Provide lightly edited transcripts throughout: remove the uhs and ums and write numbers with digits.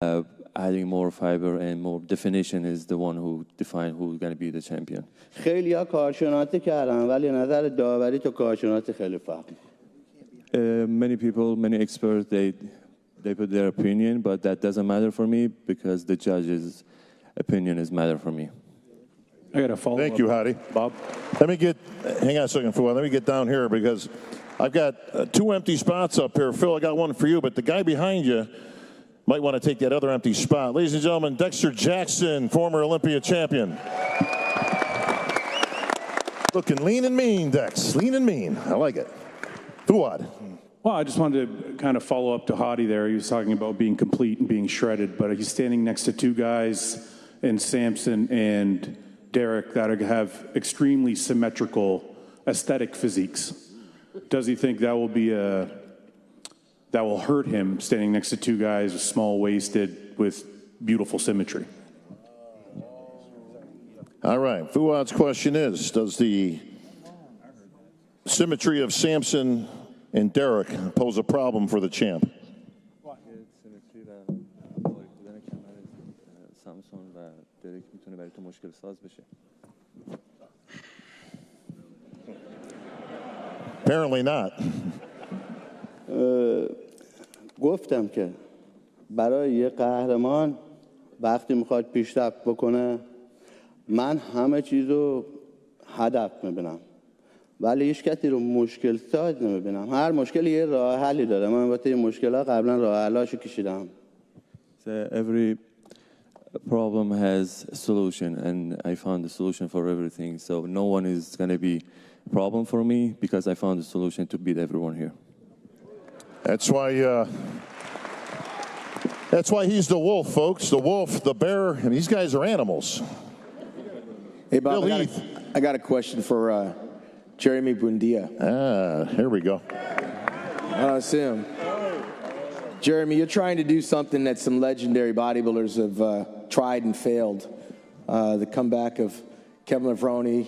Adding more fiber and more definition is the one who define who's going to be the champion. خیلی‌ها کارشناسی کردن ولی نظر داوری تو کارشناسی خیلی فرق می‌کنه. Many people, many experts, they put their opinion, but that doesn't matter for me because the judge's opinion is matter for me. I got a follow-up. Thank you, Hadi. Bob. Hang on a second, Phil. Let me get down here because I've got 2 empty spots up here. Phil, I got one for you, but the guy behind you might want to take that other empty spot. Ladies and gentlemen, Dexter Jackson, former Olympia champion. Looking lean and mean, Dex. Lean and mean. I like it. Fuad. Well, I just wanted to kind of follow up to Hadi there. He was talking about being complete and being shredded, but he's standing next to 2 guys in Samson and Derek that have extremely symmetrical aesthetic physiques. Does he think that will hurt him standing next to 2 guys small-waisted with beautiful symmetry? All right. Fuad's question is, does the symmetry of Samson and Derek pose a problem for the champ? Apparently not. گفتم که برای یه قهرمان وقتی میخواد پیشرفت بکنه من همه چیزو هدف میبینم ولی هیچ کسی رو مشکل ساز نمیبینم هر مشکلی یه راه حلی داره من البته این مشکل‌ها قبلا راه حلاشو کشیدم. So every problem has a solution and I found the solution for everything. So no one is going to be a problem for me because I found the solution to beat everyone here. That's why he's the wolf, folks. The wolf, the bear, and these guys are animals. Hey, Bob, I got a question for Jeremy Buendia. Here we go. Sim. Jeremy, you're trying to do something that some legendary bodybuilders have tried and failed. The comeback of Kevin Levrone,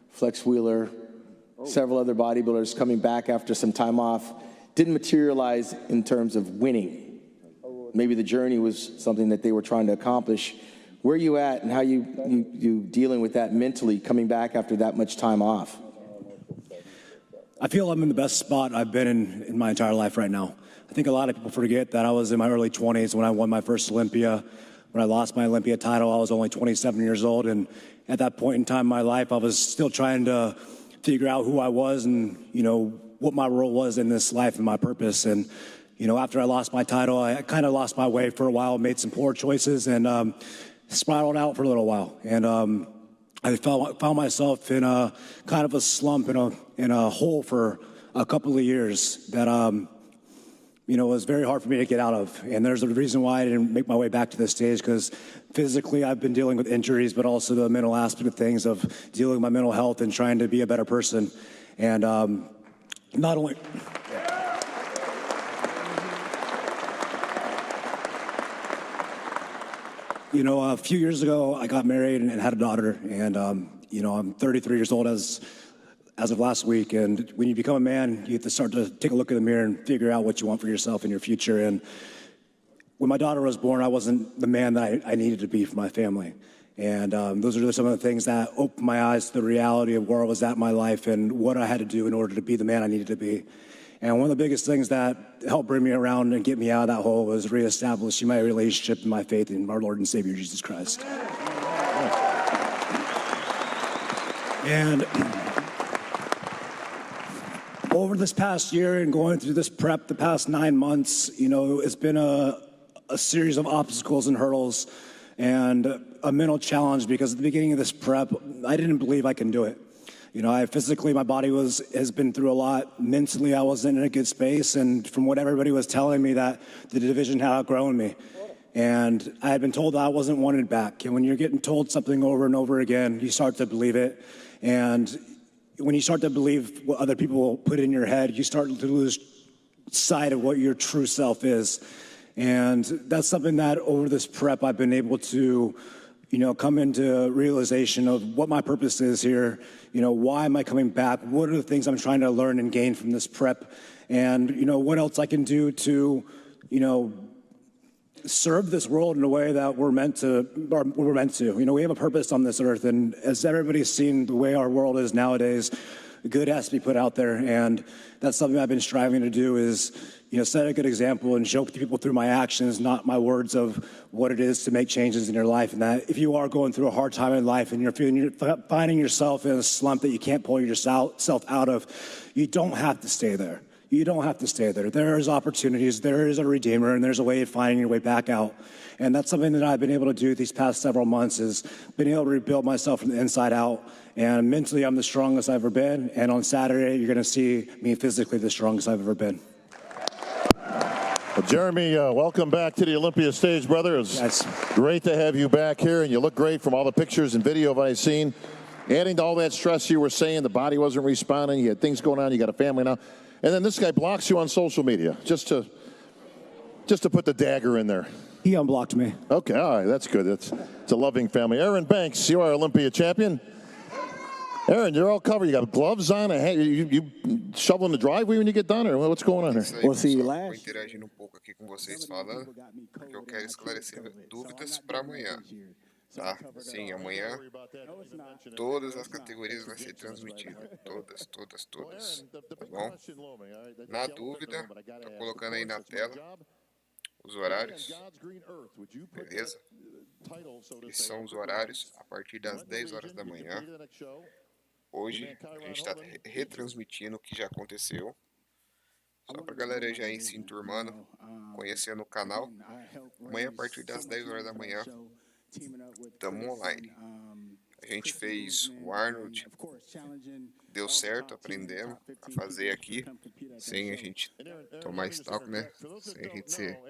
Flex Wheeler, several other bodybuilders coming back after some time off. Didn't materialize in terms of winning. Maybe the journey was something that they were trying to accomplish. Where are you at and how you dealing with that mentally coming back after that much time off? I feel I'm in the best spot I've been in my entire life right now. I think a lot of people forget that I was in my early 20s when I won my first Olympia. When I lost my Olympia title, I was only 27 years old. And at that point in time in my life, I was still trying to figure out who I was and, what my role was in this life and my purpose. And, after I lost my title, I kind of lost my way for a while, made some poor choices, and spiraled out for a little while. And I found myself in a kind of a slump, in a hole for a couple of years that, was very hard for me to get out of. And there's a reason why I didn't make my way back to this stage, because physically I've been dealing with injuries, but also the mental aspect of things, of dealing with my mental health and trying to be a better person. And not only... a few years ago, I got married and had a daughter, and, I'm 33 years old as of last week, and when you become a man, you have to start to take a look in the mirror and figure out what you want for yourself and your future, and when my daughter was born, I wasn't the man that I needed to be for my family, and those are some of the things that opened my eyes to the reality of where I was at in my life and what I had to do in order to be the man I needed to be. And one of the biggest things that helped bring me around and get me out of that hole was reestablishing my relationship and my faith in our Lord and Savior, Jesus Christ. And over this past year and going through this prep the past 9 months, it's been a series of obstacles and hurdles and a mental challenge, because at the beginning of this prep, I didn't believe I can do it. Physically, my body has been through a lot. Mentally, I wasn't in a good space. And from what everybody was telling me, that the division had outgrown me. And I had been told that I wasn't wanted back. And when you're getting told something over and over again, you start to believe it. And when you start to believe what other people put in your head, you start to lose sight of what your true self is. And that's something that over this prep, I've been able to come into realization of what my purpose is here. Why am I coming back? What are the things I'm trying to learn and gain from this prep? And, what else I can do to, serve this world in a way that we're meant to. You know, we have a purpose on this earth, and as everybody's seen the way our world is nowadays, good has to be put out there, and that's something I've been striving to do is, you know, set a good example and show people through my actions, not my words, of what it is to make changes in your life. And that if you are going through a hard time in life and you're finding yourself in a slump that you can't pull yourself out of, you don't have to stay there. You don't have to stay there. There is opportunities, there is a redeemer, and there's a way of finding your way back out. And that's something that I've been able to do these past several months, is being able to rebuild myself from the inside out. And mentally, I'm the strongest I've ever been. And on Saturday, you're going to see me physically the strongest I've ever been. Well, Jeremy, welcome back to the Olympia stage, brother. It's great to have you back here, and you look great from all the pictures and video I've seen. Adding to all that stress you were saying, the body wasn't responding, you had things going on, you got a family now. And then this guy blocks you on social media just to put the dagger in there. He unblocked me. Okay, all right, that's good. It's a loving family. Aaron Banks, you are Olympia champion. Aaron, you're all covered. You got gloves on. You shoveling the driveway when you get done, or what's going on here? We'll see you last. Vou interagir um pouco aqui com vocês falando, porque eu quero esclarecer dúvidas para amanhã. Tá? Sim, amanhã todas as categorias vai ser transmitido. Todas. Tá bom? Na dúvida, tô colocando aí na tela os horários. Beleza? Esses são os horários a partir das 10 horas da manhã. Hoje a gente está retransmitindo o que já aconteceu. Só pra galera já ir se enturmando, conhecendo o canal. Amanhã a partir das 10 horas da manhã estamos online. A gente fez o Arnold, deu certo, aprendemos a fazer aqui, sem a gente tomar estoque, né? Sem a gente ser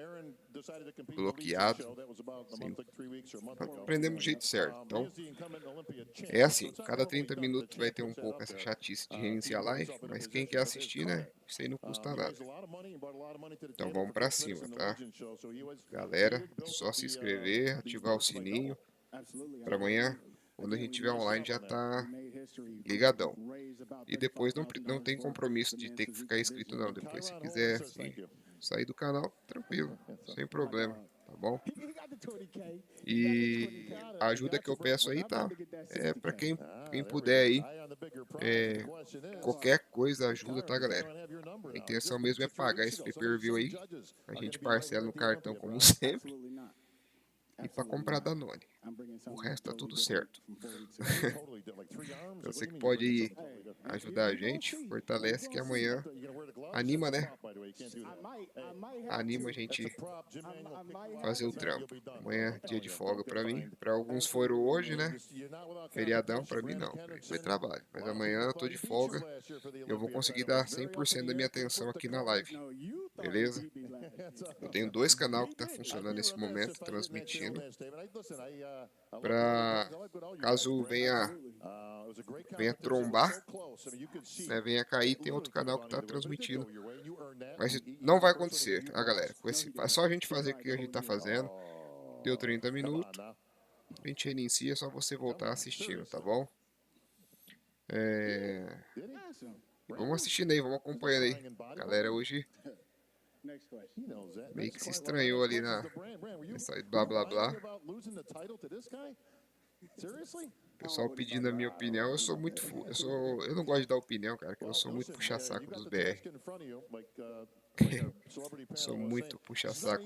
bloqueado. Aprendemos do jeito certo. Então, é assim, cada 30 minutos vai ter um pouco essa chatice de reiniciar a live, mas quem quer assistir, né? Isso aí não custa nada. Então vamos pra cima, tá? Galera, só se inscrever, ativar o sininho para amanhã. Quando a gente estiver online já tá ligadão. E depois não tem compromisso de ter que ficar inscrito não. Depois se quiser assim, sair do canal, tranquilo, sem problema, tá bom? E a ajuda que eu peço aí, tá? É para quem puder aí, qualquer coisa ajuda, tá, galera? A intenção mesmo é pagar esse pay-per-view aí. A gente parcela no cartão como sempre. E para comprar Danone. O resto tá tudo certo. Então você que pode ir ajudar a gente, fortalece que amanhã anima, né? Anima a gente fazer o trampo. Amanhã é dia de folga para mim. Para alguns foram hoje, né? Feriadão, para mim não. Foi trabalho. Mas amanhã eu tô de folga. Eu vou conseguir dar 100% da minha atenção aqui na live. Beleza? Eu tenho 2 canais que tá funcionando nesse momento, transmitindo. Para caso venha trombar, né, venha cair, tem outro canal que está transmitindo. Mas não vai acontecer, tá, galera? É só a gente fazer o que a gente está fazendo. Deu 30 minutos, a gente reinicia, é só você voltar assistindo, tá bom? Vamos assistindo aí, vamos acompanhando aí. Galera, hoje meio que se estranhou ali nessa blá blá blá. O pessoal pedindo a minha opinião, eu sou muito eu não gosto de dar opinião, cara, porque eu sou muito puxa-saco dos BR. Sou muito puxa-saco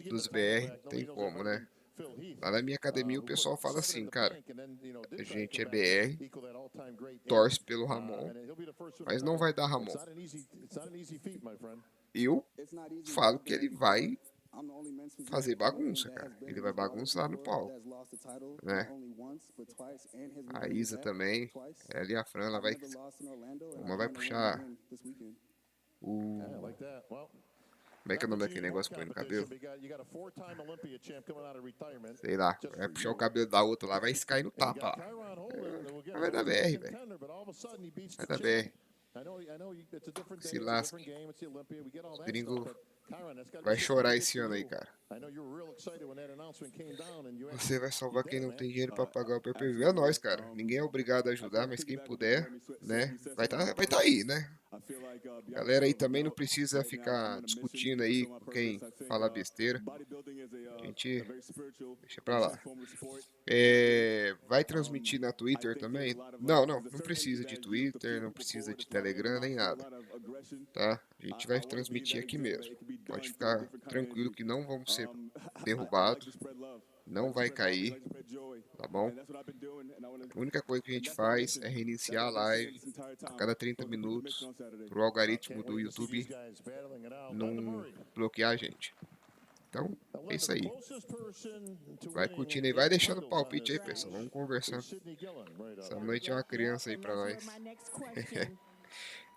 dos BR, não tem como, né? Lá na minha academia o pessoal fala assim, cara, a gente é BR, torce pelo Ramon, mas não vai dar Ramon. Eu falo que ele vai fazer bagunça, cara. Ele vai bagunçar no palco, né? A Isa também, ela e a Fran, uma vai puxar o... Como é que é o nome daquele negócio que põe no cabelo? Sei lá, vai puxar o cabelo da outra lá, vai cair no tapa lá. Vai dar BR, velho. Vai dar BR. Se lasque. Os gringos vai chorar esse ano aí, cara. Você vai salvar quem não tem dinheiro para pagar o pay-per-view. É nós, cara. Ninguém é obrigado a ajudar, mas quem puder, né, vai tá aí, né? Galera aí também não precisa ficar discutindo aí com quem fala besteira. A gente deixa pra lá. Vai transmitir na Twitter também? Não precisa de Twitter, não precisa de Telegram, nem nada. Tá? A gente vai transmitir aqui mesmo. Pode ficar tranquilo que não vamos ser derrubados. Não vai cair, tá bom? A única coisa que a gente faz é reiniciar a live a cada 30 minutos para o algoritmo do YouTube não bloquear a gente. Então, é isso aí. Vai curtindo aí, vai deixando palpite aí, pessoal. Vamos conversando. Essa noite é uma criança aí pra nós.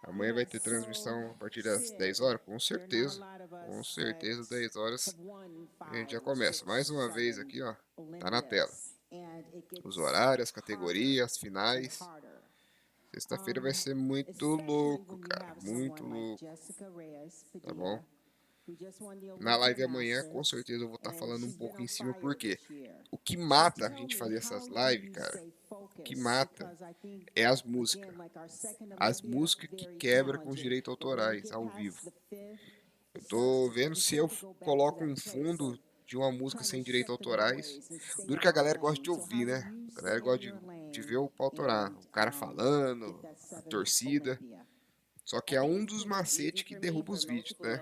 Amanhã vai ter transmissão a partir das 10 horas? Com certeza. Com certeza, 10 horas a gente já começa. Mais uma vez aqui, ó. Tá na tela. Os horários, as categorias, as finais. Sexta-feira vai ser muito louco, cara. Muito louco. Tá bom? Na live amanhã, com certeza eu vou estar falando um pouco em cima, porque o que mata a gente fazer essas lives, cara, o que mata é as músicas. As músicas que quebram com os direitos autorais ao vivo. Eu tô vendo se eu coloco um fundo de uma música sem direitos autorais. Duro que a galera gosta de ouvir, né? A galera gosta de ver o pau torar. O cara falando, a torcida. Só que é um dos macetes que derruba os vídeos, né?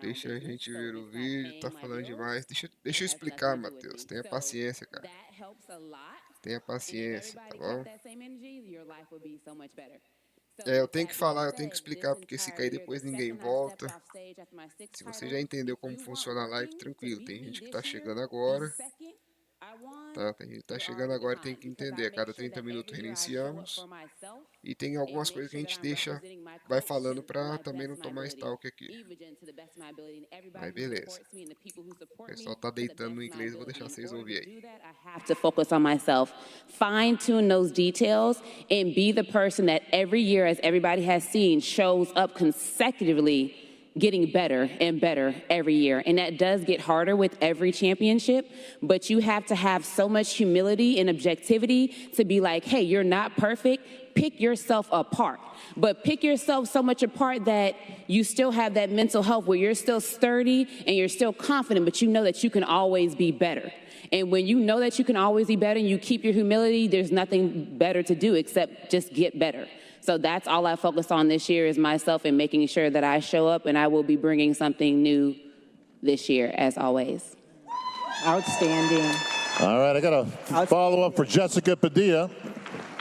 Deixa a gente ver o vídeo, tá falando demais. Deixa eu explicar, Matheus. Tenha paciência, cara. Tenha paciência, tá bom? Eu tenho que falar, eu tenho que explicar, porque se cair depois ninguém volta. Se você já entendeu como funciona a live, tranquilo. Tem gente que tá chegando agora. Tá, tem gente que tá chegando agora e tem que entender. A cada 30 minutos reiniciamos. E tem algumas coisas que a gente vai falando pra também não tomar stalk aqui. Mas beleza. O pessoal tá deitando no inglês, eu vou deixar vocês ouvirem aí. I have to focus on myself, fine tune those details, and be the person that every year, as everybody has seen, shows up consecutively, getting better and better every year. And that does get harder with every championship, but you have to have so much humility and objectivity to be like, hey, you're not perfect. Pick yourself apart, but pick yourself so much apart that you still have that mental health where you're still sturdy and you're still confident, but you know that you can always be better. And when you know that you can always be better and you keep your humility, there's nothing better to do except just get better. So that's all I focus on this year is myself and making sure that I show up, and I will be bringing something new this year, as always. Outstanding. All right, I got a follow-up for Jessica Padilla.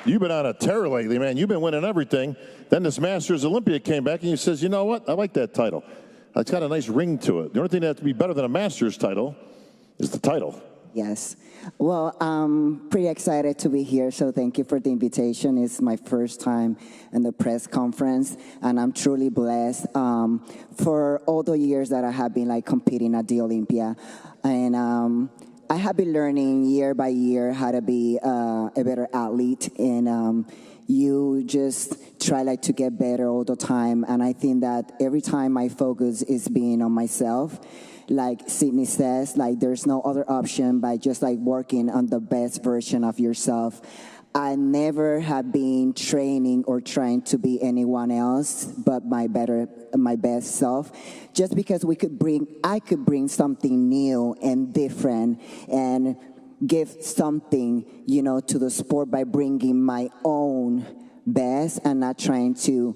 You've been on a tear lately, man. You've been winning everything. Then this Masters Olympia came back, and you says, you know what? I like that title. It's got a nice ring to it. The only thing that has to be better than a Masters title is the title. Yes. Well, I'm pretty excited to be here, so thank you for the invitation. It's my first time in the press conference, and I'm truly blessed for all the years that I have been competing at the Olympia. And I have been learning year by year how to be a better athlete, and you just try to get better all the time. And I think that every time my focus is being on myself, like Sydney says, there's no other option but just working on the best version of yourself. I never have been training or trying to be anyone else but my best self, just because I could bring something new and different and give something, to the sport by bringing my own best and not trying to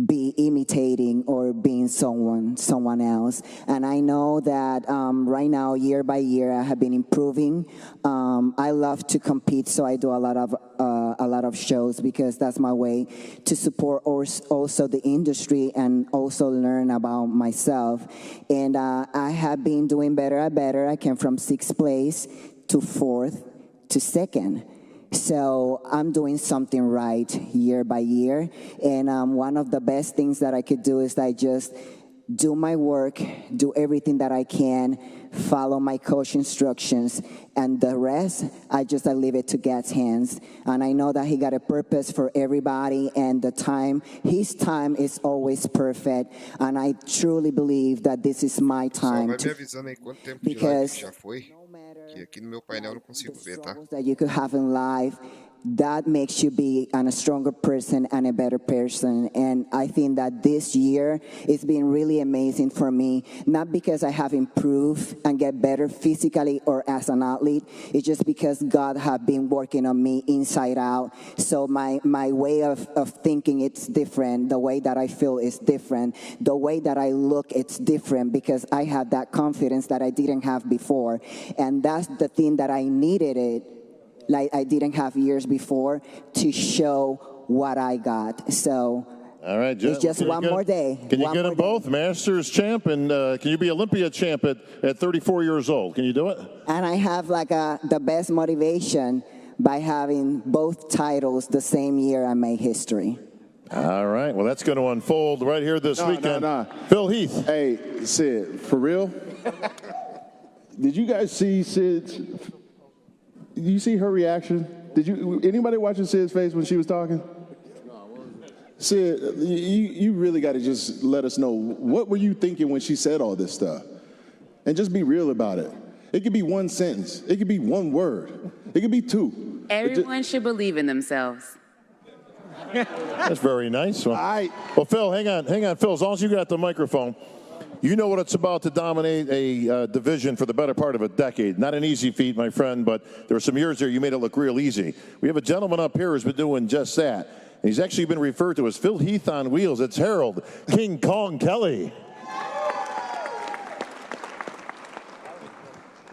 be imitating or being someone else. And I know that right now, year by year, I have been improving. I love to compete, so I do a lot of shows because that's my way to support also the industry and also learn about myself. And I have been doing better and better. I came from 6th place to 4th to 2nd. So I'm doing something right year by year. And one of the best things that I could do is just do my work, do everything that I can, follow my coach instructions, and the rest, I leave it to God's hands. And I know that he got a purpose for everybody, and his time is always perfect. And I truly believe that this is my Só time vai me to, avisando aí quanto tempo de live que because já foi, que aqui no meu painel eu não consigo ver, tá? that you could have in life, that makes you be a stronger person and a better person. And I think that this year has been really amazing for me, not because I have improved and get better physically or as an athlete. It's just because God has been working on me inside out. So my way of thinking, it's different. The way that I feel is different. The way that I look, it's different because I have that confidence that I didn't have before. And that's the thing that I needed it, like I didn't have years before, to show what I got. So all right, it's just one more day. Can you get them both? Masters champ, and can you be Olympia champ at 34 years old? Can you do it? And I have the best motivation by having both titles the same year I made history. All right, well, that's going to unfold right here this weekend. No. Phil Heath. Hey, Sid, for real? Did you guys see Sid's? Did you see her reaction? Anybody watching Sid's face when she was talking? Sid, you really got to just let us know, what were you thinking when she said all this stuff? And just be real about it. It could be one sentence. It could be one word. It could be two. Everyone should believe in themselves. That's very nice. Well, Phil, hang on, Phil. As long as you got the microphone, you know what it's about to dominate a division for the better part of a decade. Not an easy feat, my friend, but there were some years there you made it look real easy. We have a gentleman up here who's been doing just that. And he's actually been referred to as Phil Heath on wheels. It's Harold King Kong Kelly.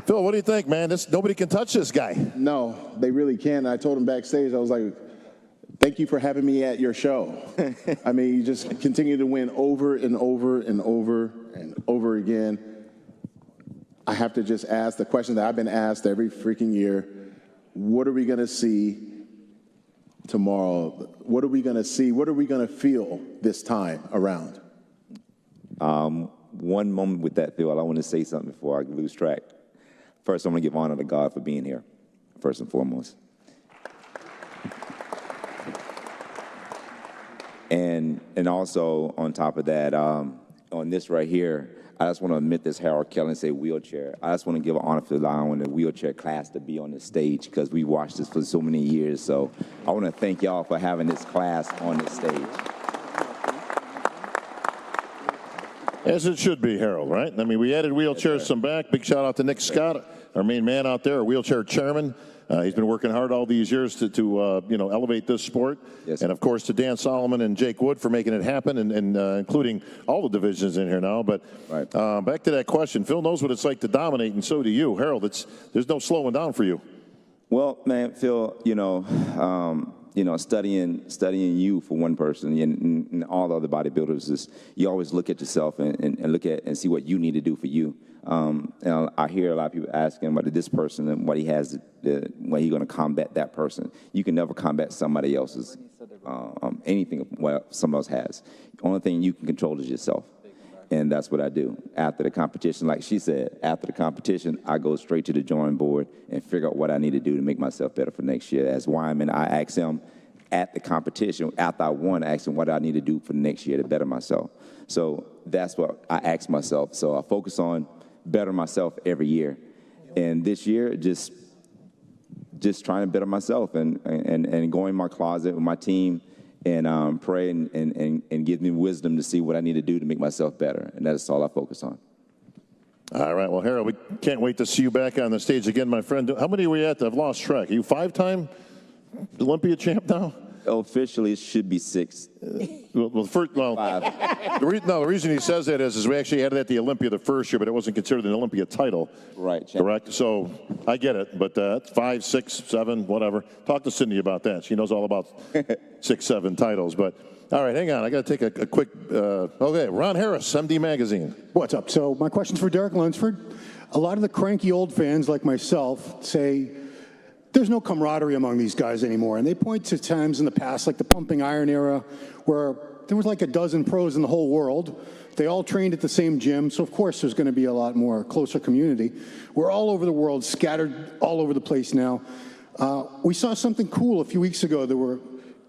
Phil, what do you think, man? Nobody can touch this guy. No, they really can't. I told him backstage, I was like, thank you for having me at your show. I mean, you just continue to win over and over and over and over again. I have to just ask the question that I've been asked every freaking year. What are we going to see tomorrow? What are we going to see? What are we going to feel this time around? One moment with that, Phil, I want to say something before I lose track. First, I'm going to give honor to God for being here, first and foremost. And also, on top of that, on this right here, I just want to admit this, Harold Kelly, and say wheelchair. I just want to give an honor to allowing the wheelchair class to be on this stage because we watched this for so many years. So I want to thank y'all for having this class on this stage. As it should be, Harold, right? I mean, we added wheelchairs some back. Big shout out to Nick Scott, our main man out there, our wheelchair chairman. He's been working hard all these years to elevate this sport. Yes, and, of course, to Dan Solomon and Jake Wood for making it happen and including all the divisions in here now. But back to that question, Phil knows what it's like to dominate, and so do you. Harold, there's no slowing down for you. Well, man, Phil, studying you for one person and all the other bodybuilders is you always look at yourself and look at and see what you need to do for you. And I hear a lot of people asking about this person and what he has, what he's going to combat that person. You can never combat somebody else's, anything what someone else has. The only thing you can control is yourself. And that's what I do. After the competition, like she said, after the competition, I go straight to the drawing board and figure out what I need to do to make myself better for next year. As Wyman, I asked him at the competition, after I won, I asked him what I need to do for next year to better myself. So that's what I asked myself. So I focus on better myself every year. And this year, just trying to better myself and going in my closet with my team and pray and give me wisdom to see what I need to do to make myself better. And that's all I focus on. All right. Well, Harold, we can't wait to see you back on the stage again, my friend. How many are we at? I've lost track. Are you 5-time Olympia champ now? Officially, it should be 6. The reason he says that is we actually had it at the Olympia the first year, but it wasn't considered an Olympia title. Right. Correct? So I get it, but 5, 6, 7, whatever. Talk to Cindy about that. She knows all about 6, 7 titles. But all right, hang on. I got to take a quick. Okay, Ron Harris, MD Magazine. What's up? So my question's for Derek Lunsford. A lot of the cranky old fans like myself say there's no camaraderie among these guys anymore. And they point to times in the past, like the pumping iron era, where there was like a dozen pros in the whole world. They all trained at the same gym, so of course there's going to be a lot more closer community. We're all over the world, scattered all over the place now. We saw something cool a few weeks ago. There were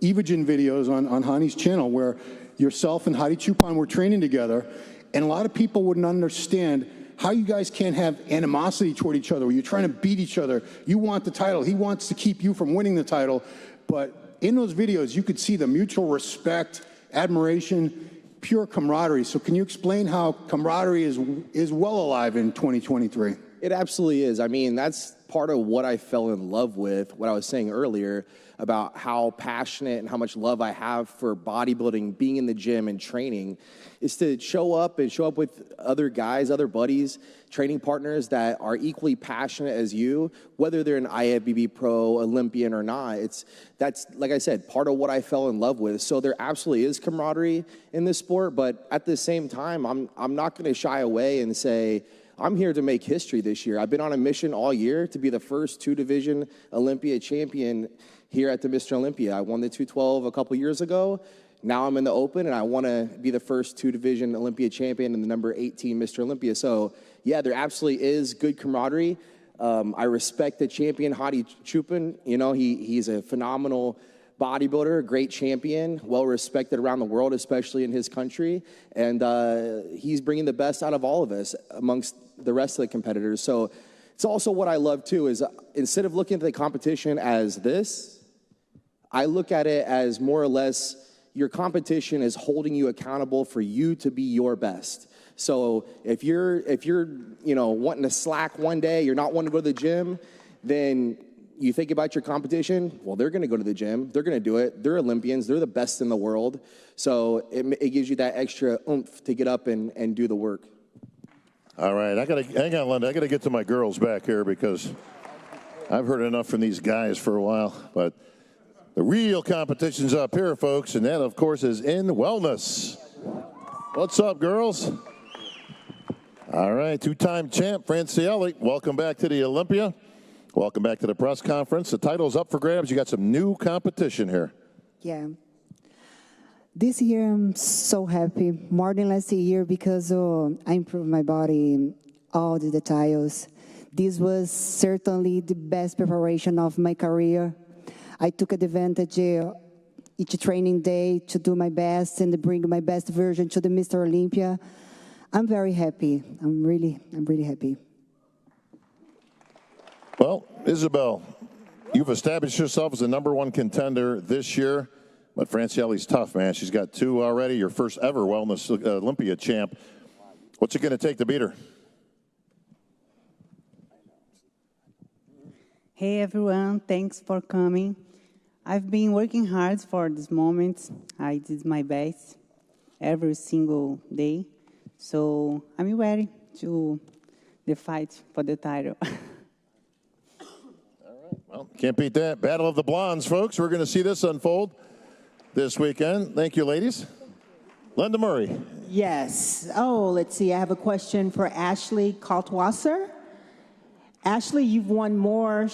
Evogen videos on Hani's channel where yourself and Hadi Chupan were training together, and a lot of people wouldn't understand how you guys can't have animosity toward each other, where you're trying to beat each other. You want the title, he wants to keep you from winning the title, but in those videos you could see the mutual respect, admiration, pure camaraderie. So can you explain how camaraderie is well alive in 2023? It absolutely is. I mean, that's part of what I fell in love with, what I was saying earlier about how passionate and how much love I have for bodybuilding, being in the gym and training, is to show up with other guys, other buddies, training partners that are equally passionate as you, whether they're an IFBB pro, Olympian or not. That's, like I said, part of what I fell in love with. So there absolutely is camaraderie in this sport, but at the same time, I'm not going to shy away and say, I'm here to make history this year. I've been on a mission all year to be the first two-division Olympia champion here at the Mr. Olympia. I won the 212 a couple years ago. Now I'm in the Open, and I want to be the first two-division Olympia champion and the number 18 Mr. Olympia. So, yeah, there absolutely is good camaraderie. I respect the champion, Hadi Chupan. You know, he's a phenomenal bodybuilder, great champion, well-respected around the world, especially in his country. And he's bringing the best out of all of us amongst the rest of the competitors. So it's also what I love, too, is instead of looking at the competition as this, I look at it as more or less your competition is holding you accountable for you to be your best. So if you're wanting to slack one day, you're not wanting to go to the gym, then you think about your competition, well, they're going to go to the gym. They're going to do it. They're Olympians. They're the best in the world. So it gives you that extra oomph to get up and do the work. All right, hang on, Linda. I got to get to my girls back here because I've heard enough from these guys for a while. But the real competition's up here, folks, and that, of course, is in wellness. What's up, girls? All right, two-time champ Francielli, welcome back to the Olympia. Welcome back to the press conference. The title's up for grabs. You got some new competition here. Yeah. This year I'm so happy, more than last year, because I improved my body, all the details. This was certainly the best preparation of my career. I took advantage each training day to do my best and to bring my best version to the Mr. Olympia. I'm very happy. I'm really happy. Well, Isabel, you've established yourself as the #1 contender this year, but Francielli's tough, man. She's got 2 already, your first ever Wellness Olympia champ. What's it going to take to beat her? Hey, everyone. Thanks for coming. I've been working hard for this moment. I did my best every single day. So I'm ready to the fight for the title. Well, can't beat that. Battle of the Blondes, folks. We're going to see this unfold this weekend. Thank you, ladies. Linda Murray. Yes. Oh, let's see. I have a question for Ashley Kaltwasser. Ashley, you've won more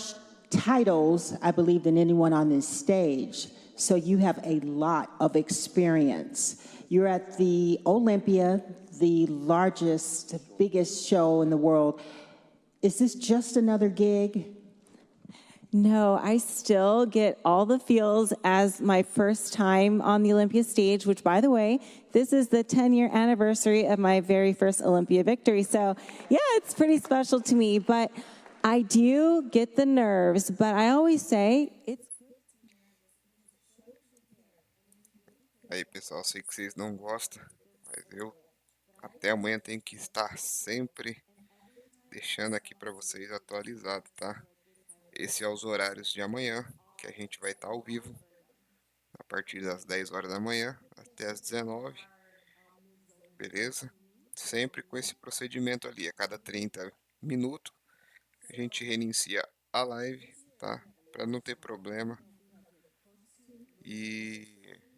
titles, I believe, than anyone on this stage. So you have a lot of experience. You're at the Olympia, the largest, biggest show in the world. Is this just another gig? No, I still get all the feels as my first time on the Olympia stage, which, by the way, this is the 10-year anniversary of my very first Olympia victory. So, yeah, it's pretty special to me. But I do get the nerves. But I always say it's... Aí, pessoal, sei que vocês não gostam, mas eu até amanhã tenho que estar sempre deixando aqui para vocês atualizado, tá? Esse é os horários de amanhã, que a gente vai estar ao vivo, a partir das 10 horas da manhã até as 19, beleza? Sempre com esse procedimento ali, a cada 30 minutos a gente reinicia a live, tá? Para não ter problema. E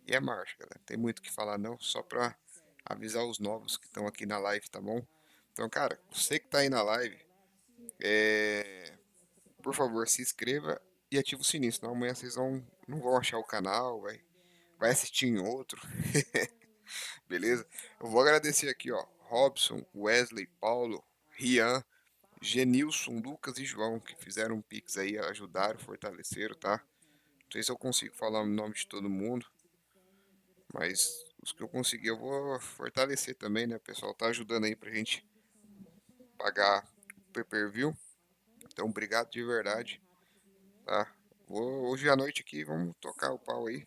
é marcha, galera. Tem muito o que falar não, só para avisar os novos que estão aqui na live, tá bom? Então, cara, você que tá aí na live, por favor, se inscreva e ative o sininho, senão amanhã vocês não vão achar o canal, vai assistir em outro. Beleza? Eu vou agradecer aqui, ó, Robson, Wesley, Paulo, Rian, Genilson, Lucas e João, que fizeram um pix aí, ajudaram, fortaleceram, tá? Não sei se eu consigo falar o nome de todo mundo, mas os que eu conseguir eu vou fortalecer também, né? O pessoal tá ajudando aí pra gente pagar o pay-per-view. Então, obrigado de verdade, tá? Hoje à noite aqui, vamos tocar o pau aí.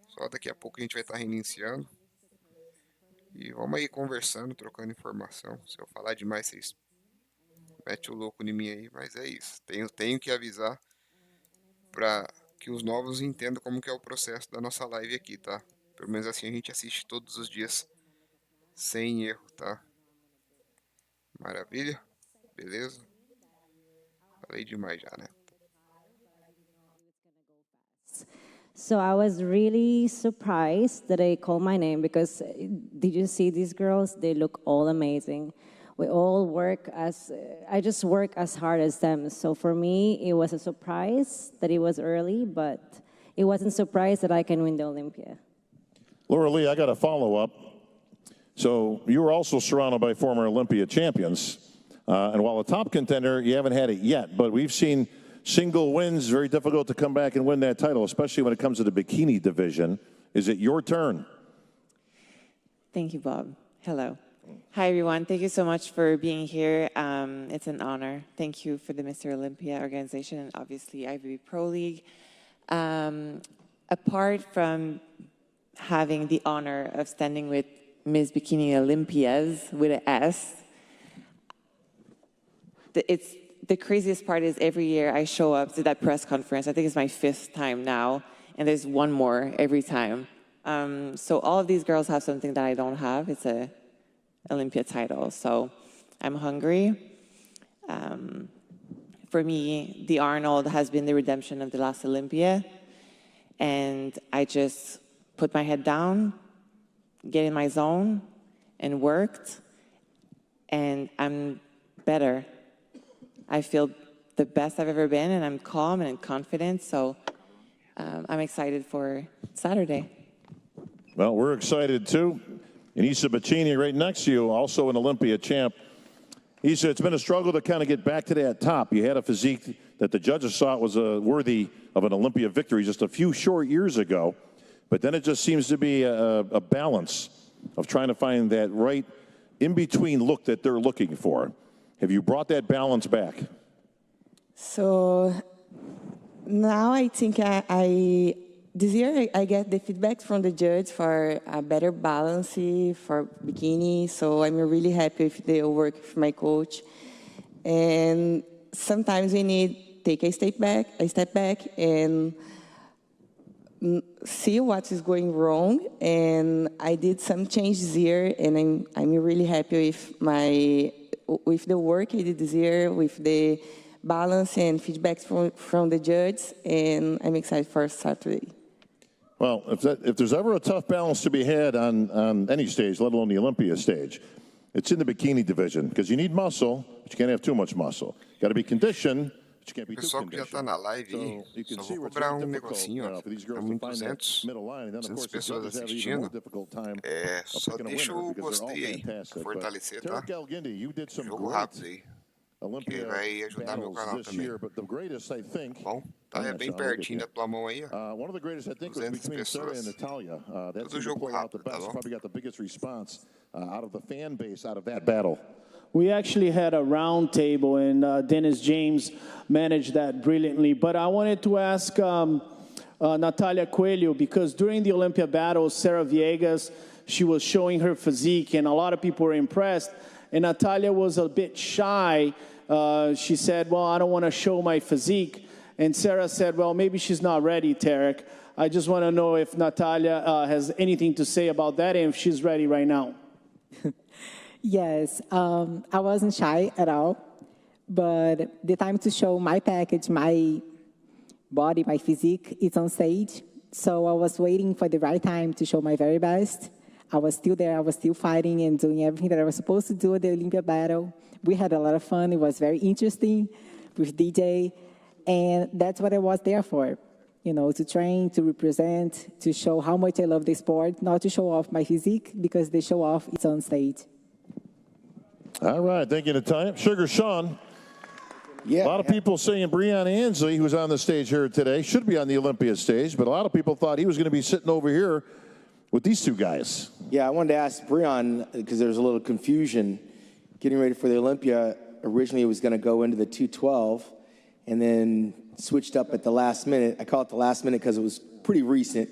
Só daqui a pouco a gente vai estar reiniciando. E vamos aí conversando, trocando informação. Se eu falar demais, vocês metem o louco em mim aí, mas é isso. Tenho que avisar pra que os novos entendam como que é o processo da nossa live aqui, tá? Pelo menos assim a gente assiste todos os dias sem erro, tá? Maravilha? Beleza? Falei demais já, né? So I was really surprised that they called my name because did you see these girls? They look all amazing. We all work I just work as hard as them. So for me, it was a surprise that it was early, but it wasn't a surprise that I can win the Olympia. Laura Lee, I got a follow-up. So you were also surrounded by former Olympia champions. And while a top contender, you haven't had it yet, but we've seen single wins, very difficult to come back and win that title, especially when it comes to the bikini division. Is it your turn? Thank you, Bob. Hello. Hi, everyone. Thank you so much for being here. It's an honor. Thank you for the Mr. Olympia organization and obviously IFBB Pro League. Apart from having the honor of standing with Ms. Bikini Olympias with an S, the craziest part is every year I show up to that press conference. I think it's my 5th time now, and there's one more every time. So all of these girls have something that I don't have. It's a Olympia title. So I'm hungry. For me, the Arnold has been the redemption of the last Olympia. And I just put my head down, get in my zone, and worked. And I'm better. I feel the best I've ever been, and I'm calm and confident. So I'm excited for Saturday. Well, we're excited too. And Issa Bacchini right next to you, also an Olympia champ. Issa, it's been a struggle to kind of get back to that top. You had a physique that the judges thought was worthy of an Olympia victory just a few short years ago. But then it just seems to be a balance of trying to find that right in-between look that they're looking for. Have you brought that balance back? So now I think this year I get the feedback from the judge for a better balance for bikini. So I'm really happy with the work with my coach. And sometimes we need take a step back and see what is going wrong. And I did some changes here, and I'm really happy with the work I did this year, with the balance and feedback from the judge, and I'm excited for Saturday. Well, if there's ever a tough balance to be had on any stage, let alone the Olympia stage, it's in the bikini division, because you need muscle, but you can't have too much muscle. You got to be conditioned, but you can't be too Pessoal que já tá conditioned. na live aí, só vou cobrar um negocinho, ó. Estamos em 200 pessoas assistindo. Só deixa o gostei aí, fortalecer, tá? Jogo rápido aí, que vai ajudar meu canal também. Bom, tá bem pertinho da tua mão aí, ó. 200 pessoas. Tudo jogo rápido, tá bom? We actually had a round table, and Dennis James managed that brilliantly. But I wanted to ask Natalia Coelho, because during the Olympia battle, Sarah Viegas, she was showing her physique, and a lot of people were impressed. And Natalia was a bit shy. She said, well, I don't want to show my physique. And Sarah said, well, maybe she's not ready, Tarek. I just want to know if Natalia has anything to say about that and if she's ready right now. Yes, I wasn't shy at all, but the time to show my package, my body, my physique, is on stage. So I was waiting for the right time to show my very best. I was still there, I was still fighting and doing everything that I was supposed to do at the Olympia battle. We had a lot of fun, it was very interesting with DJ, and that's what I was there for. to train, to represent, to show how much I love the sport, not to show off my physique, because the show off is on stage. All right, thank you, Natalia. Sugar Sean. Yeah. A lot of people saying Breon Ansley, who's on the stage here today, should be on the Olympia stage, but a lot of people thought he was going to be sitting over here with these two guys. Yeah, I wanted to ask Breon, because there's a little confusion getting ready for the Olympia. Originally, it was going to go into the 212 and then switched up at the last minute. I call it the last minute because it was pretty recent,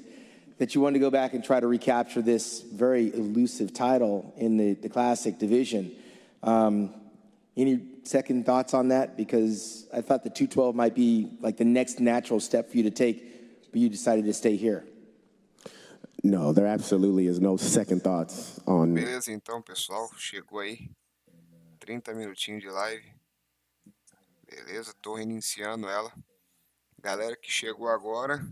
that you wanted to go back and try to recapture this very elusive title in the classic division. Any second thoughts on that? Because I thought the 212 might be like the next natural step for you to take, but you decided to stay here. No, there absolutely is no second thoughts on. Beleza, então, pessoal, chegou aí 30 minutinhos de live. Beleza, tô reiniciando ela. Galera que chegou agora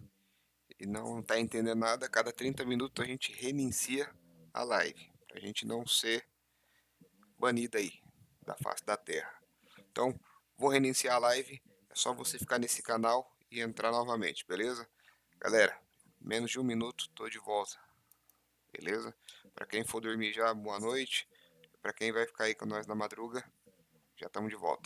e não tá entendendo nada, cada 30 minutos a gente reinicia a live, pra gente não ser banido aí da face da terra. Então, vou reiniciar a live, é só você ficar nesse canal e entrar novamente, beleza? Galera, menos de 1 minuto, tô de volta, beleza? Para quem for dormir já, boa noite. Para quem vai ficar aí com nós na madruga, já estamos de volta.